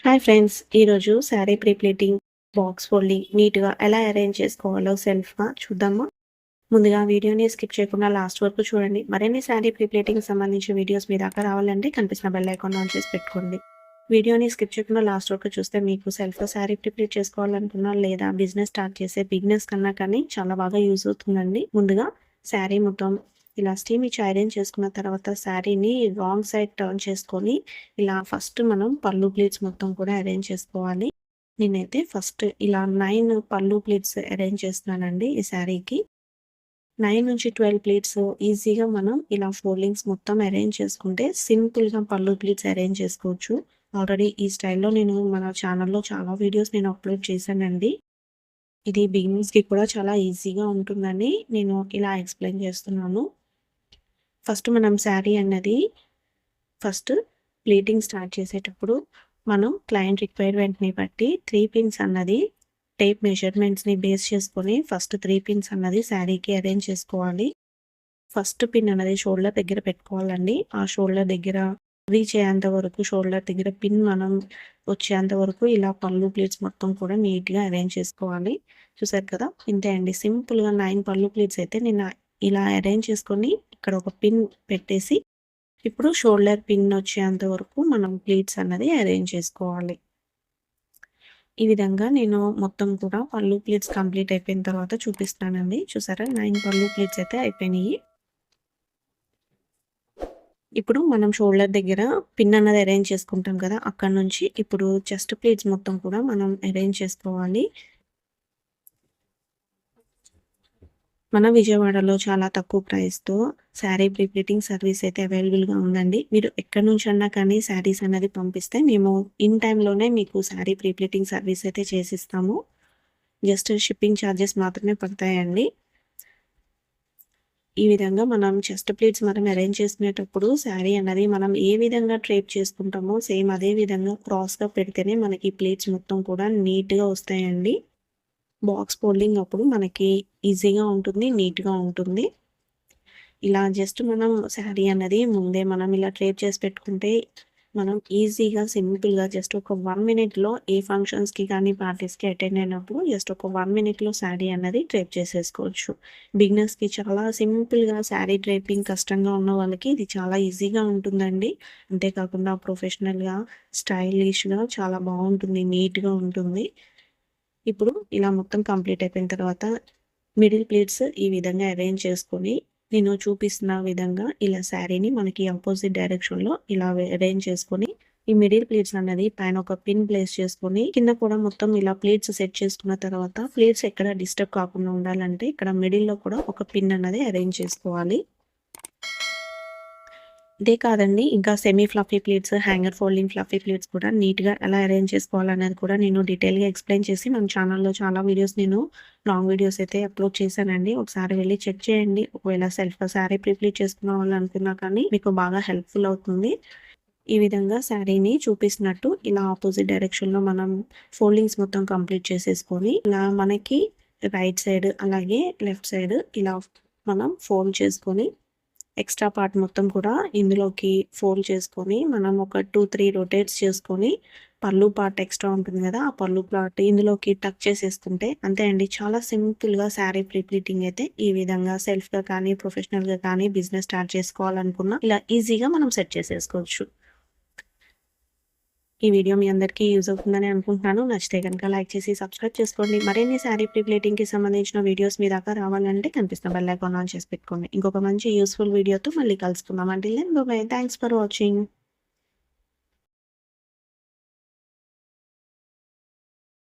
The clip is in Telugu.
Hi friends! ఈరోజు శారీ ప్లీటింగ్, బాక్స్ ఫోల్డింగ్ నీట్‌గా ఎలా అరేంజ్ చేసుకోవాలో సెల్ఫ్‌గా చూద్దామా? ముందుగా వీడియోని స్కిప్ చేయకుండా లాస్ట్ వరకు చూడండి. మరిన్ని శారీ ప్లీటింగ్‌కి సంబంధించిన వీడియోస్ మీ దాకా రావాలంటే కనిపిస్తున్న బెల్ ఐకాన్ ఆన్ చేసి పెట్టుకోండి. వీడియోని స్కిప్ చేయకుండా లాస్ట్ వరకు చూస్తే మీకు సెల్ఫ్‌గా శారీ ప్లీట్ చేసుకోవాలనుకున్నా లేదా బిజినెస్ స్టార్ట్ చేసే బిగినర్స్ కన్నా కానీ చాలా బాగా యూజ్ అవుతుందండి. ముందుగా శారీ మొత్తం ఇలా స్టీమ్ ఇచ్చి ఐరన్ చేసుకున్న తర్వాత శారీని రాంగ్ సైడ్ టర్న్ చేసుకొని ఇలా ఫస్ట్ మనం పళ్ళు ప్లీట్స్ మొత్తం కూడా అరేంజ్ చేసుకోవాలి. నేనైతే ఫస్ట్ ఇలా 9 పళ్ళు ప్లీట్స్ అరేంజ్ చేస్తున్నానండి ఈ శారీకి. 9-12 ప్లీట్స్ ఈజీగా మనం ఇలా ఫోల్డింగ్స్ మొత్తం అరేంజ్ చేసుకుంటే సింపుల్‌గా పళ్ళు ప్లీట్స్ అరేంజ్ చేసుకోవచ్చు. ఆల్రెడీ ఈ స్టైల్‌లో నేను మన ఛానల్‌లో చాలా వీడియోస్ నేను అప్‌లోడ్ చేశానండి. ఇది బిగినర్స్‌కి కూడా చాలా ఈజీగా ఉంటుందని నేను ఇలా ఎక్స్‌ప్లెయిన్ చేస్తున్నాను. ఫస్ట్ మనం శారీ అన్నది ఫస్ట్ ప్లీటింగ్ స్టార్ట్ చేసేటప్పుడు మనం క్లయింట్ రిక్వైర్మెంట్‌ని బట్టి 3 పిన్స్ అన్నది టేప్ మెజర్‌మెంట్స్‌ని బేస్ చేసుకొని ఫస్ట్ 3 పిన్స్ అన్నది శారీకి అరేంజ్ చేసుకోవాలి. ఫస్ట్ పిన్ అనేది షోల్డర్ దగ్గర పెట్టుకోవాలండి. ఆ షోల్డర్ దగ్గర రీచ్ అయ్యేంత వరకు షోల్డర్ దగ్గర పిన్ మనం వచ్చేంత వరకు ఇలా పళ్ళు ప్లీట్స్ మొత్తం కూడా నీట్‌గా అరేంజ్ చేసుకోవాలి. చూసారు కదా! ఇంతే అండి. సింపుల్‌గా 9 పళ్ళు ప్లీట్స్ అయితే నేను ఇలా అరేంజ్ చేసుకొని ఇక్కడ ఒక పిన్ పెట్టేసి ఇప్పుడు షోల్డర్ పిన్ వచ్చేంత వరకు మనం ప్లీట్స్ అన్నది అరేంజ్ చేసుకోవాలి. ఈ విధంగా నేను మొత్తం కూడా పళ్ళు ప్లీట్స్ కంప్లీట్ అయిపోయిన తర్వాత చూపిస్తానండి. చూసారా 9 పళ్ళు ప్లీట్స్ అయితే అయిపోయినాయి. ఇప్పుడు మనం షోల్డర్ దగ్గర పిన్ అన్నది అరేంజ్ చేసుకుంటాం కదా! అక్కడి నుంచి ఇప్పుడు చెస్ట్ ప్లీట్స్ మొత్తం కూడా మనం అరేంజ్ చేసుకోవాలి. మన విజయవాడలో చాలా తక్కువ ప్రైస్‌తో శారీ ప్లీటింగ్ సర్వీస్ అయితే అవైలబుల్‌గా ఉందండి. మీరు ఎక్కడి నుంచన్నా కానీ శారీస్ అనేది పంపిస్తే మేము ఇన్ టైమ్‌లోనే మీకు శారీ ప్లీటింగ్ సర్వీస్ అయితే చేసిస్తాము. జస్ట్ షిప్పింగ్ ఛార్జెస్ మాత్రమే పడతాయండి. ఈ విధంగా మనం చెస్ట్ ప్లీట్స్ మనం అరేంజ్ చేసుకునేటప్పుడు శారీ అన్నది మనం ఏ విధంగా డ్రేప్ చేసుకుంటామో సేమ్ అదే విధంగా క్రాస్‌గా పెడితేనే మనకి ప్లీట్స్ మొత్తం కూడా నీట్‌గా వస్తాయండి. బాక్స్ ఫోల్డింగ్ అప్పుడు మనకి ఈజీగా ఉంటుంది. నీట్‌గా ఉంటుంది. ఇలా జస్ట్ మనం శారీ అన్నది ముందే మనం ఇలా డ్రేప్ చేసి పెట్టుకుంటే, మనం ఈజీగా, సింపుల్‌గా జస్ట్ ఒక 1 మినిట్‌లో ఏ ఫంక్షన్స్‌కి కానీ, పార్టీస్‌కి అటెండ్ అయినప్పుడు జస్ట్ ఒక 1 మినిట్‌లో శారీ అన్నది డ్రేప్ చేసేసుకోవచ్చు. బిగినర్స్‌కి చాలా సింపుల్‌గా శారీ డ్రేపింగ్ కష్టంగా ఉన్న వాళ్ళకి ఇది చాలా ఈజీగా ఉంటుందండి. అంతేకాకుండా ప్రొఫెషనల్‌గా, స్టైలిష్‌గా చాలా బావుంటుంది. నీట్‌గా ఉంటుంది. ఇప్పుడు ఇలా మొత్తం కంప్లీట్ అయిపోయిన తర్వాత మిడిల్ ప్లేట్స్ ఈ విధంగా అరేంజ్ చేసుకొని నేను చూపిస్తున్న విధంగా ఇలా శారీని మనకి ఆపోజిట్ డైరెక్షన్‌లో ఇలా అరేంజ్ చేసుకొని ఈ మిడిల్ ప్లేట్స్ అన్నది పైన ఒక పిన్ ప్లేస్ చేసుకొని కింద కూడా మొత్తం ఇలా ప్లేట్స్ సెట్ చేసుకున్న తర్వాత ప్లేట్స్ ఎక్కడ డిస్టర్బ్ కాకుండా ఉండాలంటే ఇక్కడ మిడిల్‌లో కూడా ఒక పిన్ అన్నది అరేంజ్ చేసుకోవాలి. ఇదే కాదండి. ఇంకా semi fluffy plates, hanger folding fluffy plates కూడా నీట్‌గా ఎలా అరేంజ్ చేసుకోవాలనేది కూడా నేను డీటెయిల్‌గా ఎక్స్‌ప్లెయిన్ చేసి మన ఛానల్‌లో చాలా వీడియోస్ నేను లాంగ్ వీడియోస్ అయితే అప్‌లోడ్ చేశానండి. ఒకసారి వెళ్లి చెక్ చేయండి. ఒకవేళ సెల్ఫ్‌గా శారీ ప్లీట్ చేసుకున్నాం అనుకున్నా కానీ మీకు బాగా హెల్ప్‌ఫుల్ అవుతుంది. ఈ విధంగా శారీని చూపిస్తున్నట్టు ఇలా ఆపోజిట్ డైరెక్షన్‌లో మనం ఫోల్డింగ్స్ మొత్తం కంప్లీట్ చేసేసుకొని ఇలా మనకి రైట్ సైడ్ అలాగే లెఫ్ట్ సైడ్ ఇలా మనం ఫోల్డ్ చేసుకొని ఎక్స్ట్రా పార్ట్ మొత్తం కూడా ఇందులోకి ఫోల్డ్ చేసుకొని మనం ఒక 2-3 రొటేట్స్ చేసుకొని పళ్ళు పార్ట్ ఎక్స్ట్రా ఉంటుంది కదా! ఆ పళ్ళు పార్ట్ ఇందులోకి టక్ చేసేసుకుంటే అంతే అండి. చాలా సింపుల్‌గా శారీ ప్లీటింగ్ అయితే ఈ విధంగా సెల్ఫ్‌గా కానీ, ప్రొఫెషనల్‌గా కానీ బిజినెస్ స్టార్ట్ చేసుకోవాలనుకున్నా ఇలా ఈజీగా మనం సెట్ చేసేసుకోవచ్చు. ఈ వీడియో మీ అందరికీ యూజ్ అవుతుందని అనుకుంటున్నాను. నచ్చితే గనుక లైక్ చేసి సబ్స్క్రైబ్ చేసుకోండి. మరిన్ని శారీ ప్లీటింగ్‌కి సంబంధించిన వీడియోస్ మీ దాకా రావాలంటే కనిపిస్తున్న బెల్ ఐకాన్ ఆన్ చేసి పెట్టుకోండి. ఇంకొక మంచి యూజ్‌ఫుల్ వీడియోతో మళ్ళీ కలుసుకుందాం. Until then bye bye. Thanks for watching.